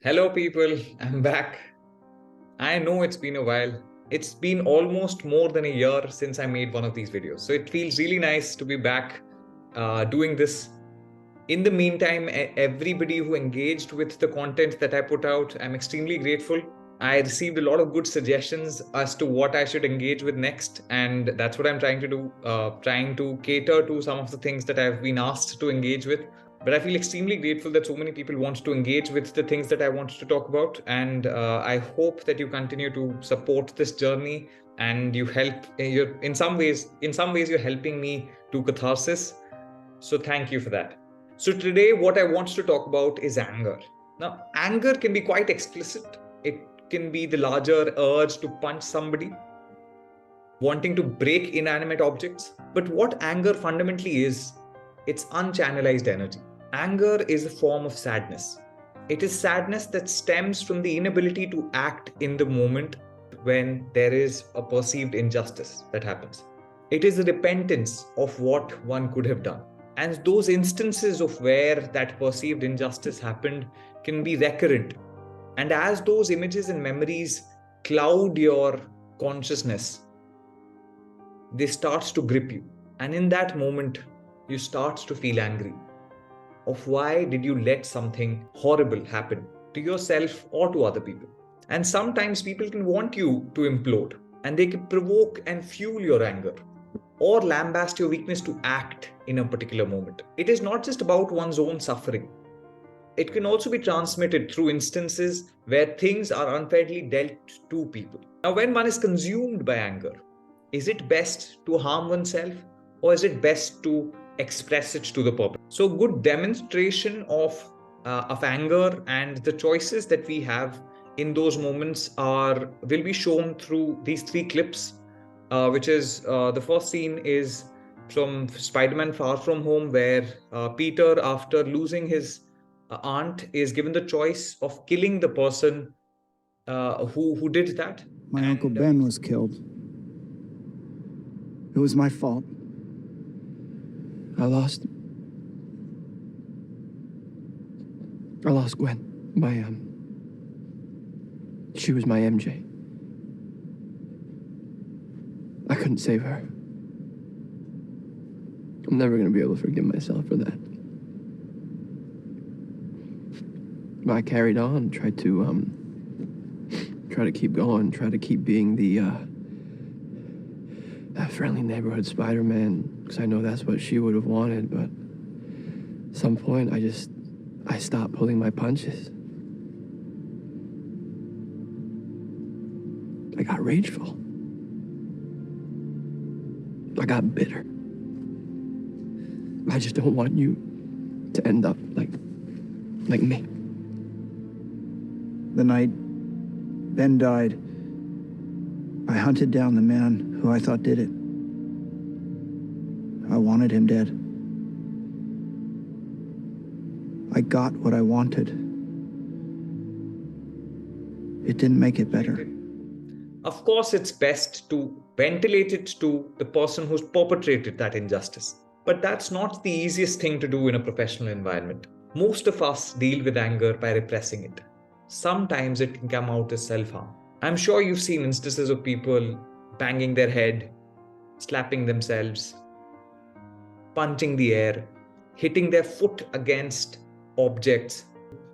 Hello, people. I'm back. I know it's been a while. It's been almost more than a year since I made one of these videos. So it feels really nice to be back doing this. In the meantime, everybody who engaged with the content that I put out, I'm extremely grateful. I received a lot of good suggestions as to what I should engage with next. And that's what I'm trying to do, trying to cater to some of the things that I've been asked to engage with. But I feel extremely grateful that so many people want to engage with the things that I want to talk about. And I hope that you continue to support this journey and you help. You're in some ways, you're helping me do catharsis. So thank you for that. So today, what I want to talk about is anger. Now, anger can be quite explicit. It can be the larger urge to punch somebody, wanting to break inanimate objects. But what anger fundamentally is, it's unchannelized energy. Anger is a form of sadness. It is sadness that stems from the inability to act in the moment when there is a perceived injustice that happens. It is a repentance of what one could have done. And those instances of where that perceived injustice happened can be recurrent. And as those images and memories cloud your consciousness, they start to grip you. And in that moment, you start to feel angry. Of why did you let something horrible happen to yourself or to other people? And sometimes people can want you to implode, and they can provoke and fuel your anger or lambast your weakness to act in a particular moment. It is not just about one's own suffering. It can also be transmitted through instances where things are unfairly dealt to people. Now, when one is consumed by anger, is it best to harm oneself or is it best to express it to the public? So, good demonstration of anger and the choices that we have in those moments will be shown through these three clips, which is the first scene is from Spiderman Far From Home, where Peter, after losing his aunt, is given the choice of killing the person who did that. My Uncle Ben was killed. It was my fault. I lost Gwen. She was my MJ. I couldn't save her. I'm never gonna be able to forgive myself for that. But I carried on, tried to keep going, try to keep being that friendly neighborhood Spider-Man, because I know that's what she would have wanted, but at some point I stopped pulling my punches. I got rageful. I got bitter. I just don't want you to end up like me. The night Ben died, I hunted down the man who I thought did it. I wanted him dead. I got what I wanted. It didn't make it better. Of course, it's best to ventilate it to the person who's perpetrated that injustice. But that's not the easiest thing to do in a professional environment. Most of us deal with anger by repressing it. Sometimes it can come out as self-harm. I'm sure you've seen instances of people banging their head, slapping themselves, punching the air, hitting their foot against objects.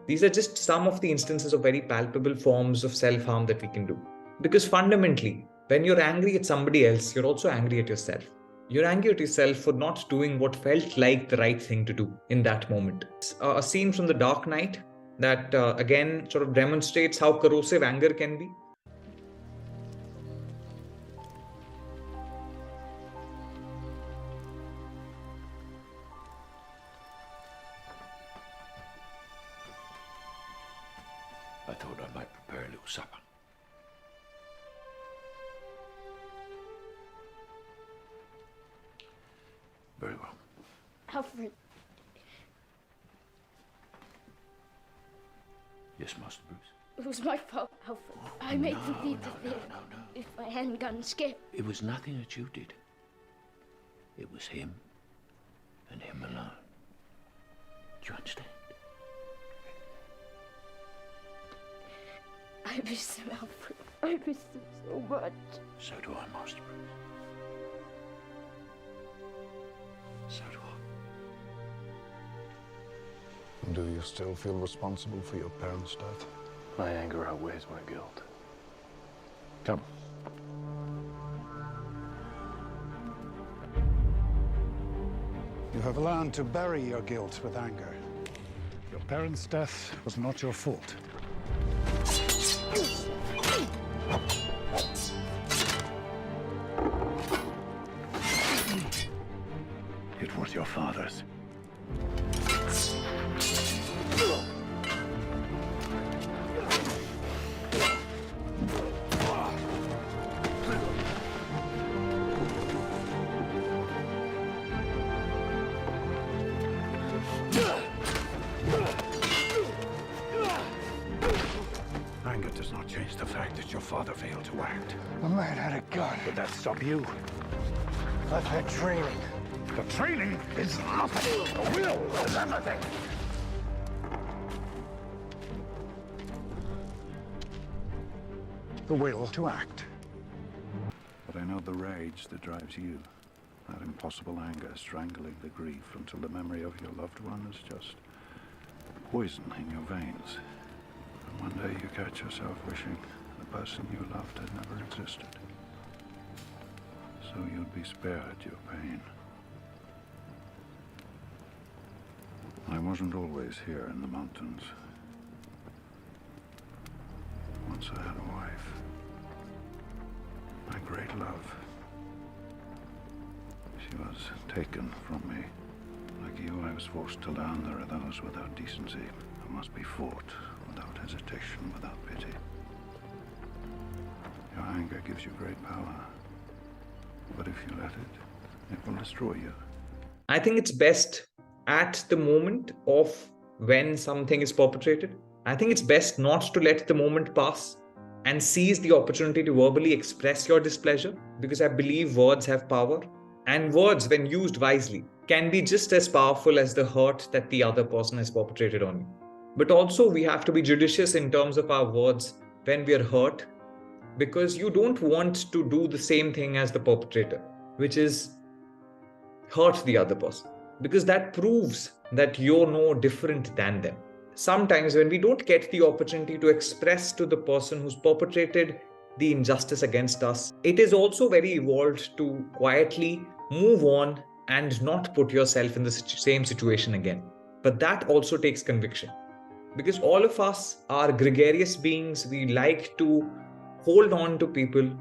These are just some of the instances of very palpable forms of self-harm that we can do. Because fundamentally, when you're angry at somebody else, you're also angry at yourself. You're angry at yourself for not doing what felt like the right thing to do in that moment. It's a scene from The Dark Knight that again sort of demonstrates how corrosive anger can be. I thought I might prepare a little supper. Very well. Alfred. Yes, Master Bruce. It was my fault, Alfred. I made them leave the theater. If I hadn't gotten scared. It was nothing that you did. It was him and him alone. Do you understand? I miss him, Alfred. I miss him so much. So do I, Master Bruce. So do I. Do you still feel responsible for your parents' death? My anger outweighs my guilt. Come. You have learned to bury your guilt with anger. Your parents' death was not your fault. It was your father's. Anger does not change the fact that your father failed to act. The man had a gun. Would that stop you? I've had training. The training is nothing. The will is everything. The will to act. But I know the rage that drives you. That impossible anger strangling the grief until the memory of your loved one is just poison in your veins. And one day you catch yourself wishing the person you loved had never existed. So you'd be spared your pain. I wasn't always here in the mountains. Once I had a wife. My great love. She was taken from me. Like you, I was forced to learn there are those without decency who must be fought without hesitation, without pity. Your anger gives you great power. But if you let it, it will destroy you. I think it's best at the moment of when something is perpetrated. I think it's best not to let the moment pass and seize the opportunity to verbally express your displeasure, because I believe words have power, and words, when used wisely, can be just as powerful as the hurt that the other person has perpetrated on you. But also we have to be judicious in terms of our words when we are hurt, because you don't want to do the same thing as the perpetrator, which is hurt the other person, because that proves that you're no different than them. Sometimes when we don't get the opportunity to express to the person who's perpetrated the injustice against us, it is also very evolved to quietly move on and not put yourself in the same situation again. But that also takes conviction, because all of us are gregarious beings. We like to hold on to people.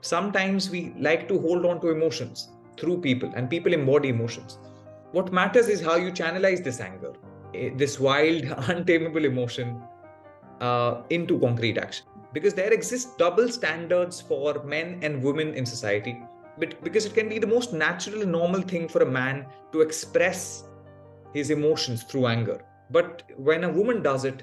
Sometimes we like to hold on to emotions through people, and people embody emotions. What matters is how you channelize this anger, this wild, untamable emotion, into concrete action. Because there exist double standards for men and women in society. But because it can be the most natural and normal thing for a man to express his emotions through anger. But when a woman does it,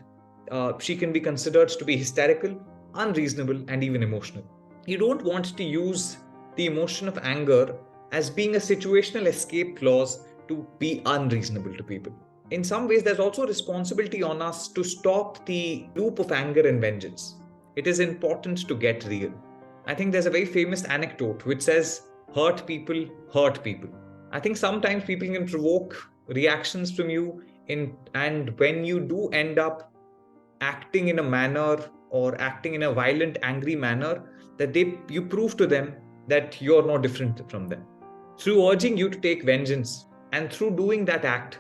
she can be considered to be hysterical, unreasonable, and even emotional. You don't want to use the emotion of anger as being a situational escape clause to be unreasonable to people. In some ways, there's also a responsibility on us to stop the loop of anger and vengeance. It is important to get real. I think there's a very famous anecdote which says, hurt people hurt people. I think sometimes people can provoke reactions from you, and when you do end up acting in a manner or acting in a violent, angry manner, that you prove to them that you're no different from them. Through urging you to take vengeance and through doing that act,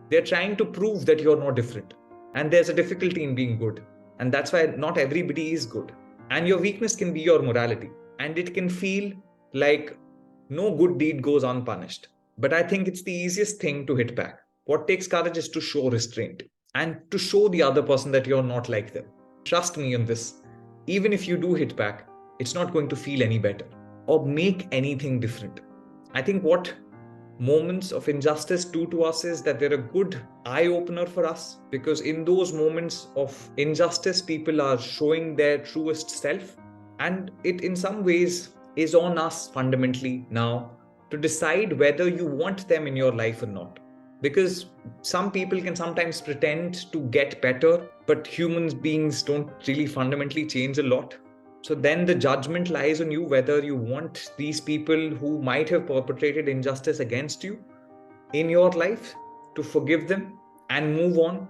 they're trying to prove that you're no different. And there's a difficulty in being good. And that's why not everybody is good. And your weakness can be your morality. And it can feel like no good deed goes unpunished. But I think it's the easiest thing to hit back. What takes courage is to show restraint and to show the other person that you're not like them. Trust me on this. Even if you do hit back, it's not going to feel any better or make anything different. I think what moments of injustice do to us is that they're a good eye-opener for us, because in those moments of injustice, people are showing their truest self. And it in some ways is on us fundamentally now to decide whether you want them in your life or not. Because some people can sometimes pretend to get better, but human beings don't really fundamentally change a lot. So then the judgment lies on you whether you want these people who might have perpetrated injustice against you in your life to forgive them and move on,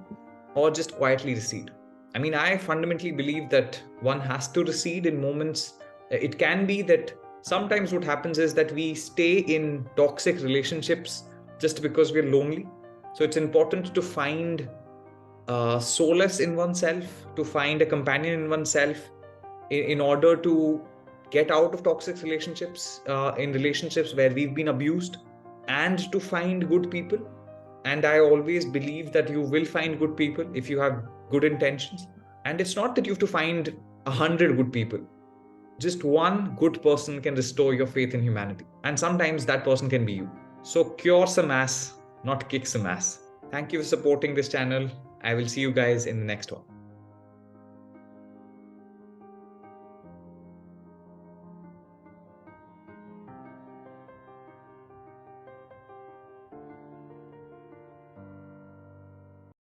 or just quietly recede. I mean, I fundamentally believe that one has to recede in moments. It can be that sometimes what happens is that we stay in toxic relationships just because we're lonely. So it's important to find solace in oneself, to find a companion in oneself in order to get out of toxic relationships, in relationships where we've been abused, and to find good people. And I always believe that you will find good people if you have good intentions. And it's not that you have to find 100 good people. Just one good person can restore your faith in humanity. And sometimes that person can be you. So cure some ass, not kick some ass. Thank you for supporting this channel. I will see you guys in the next one.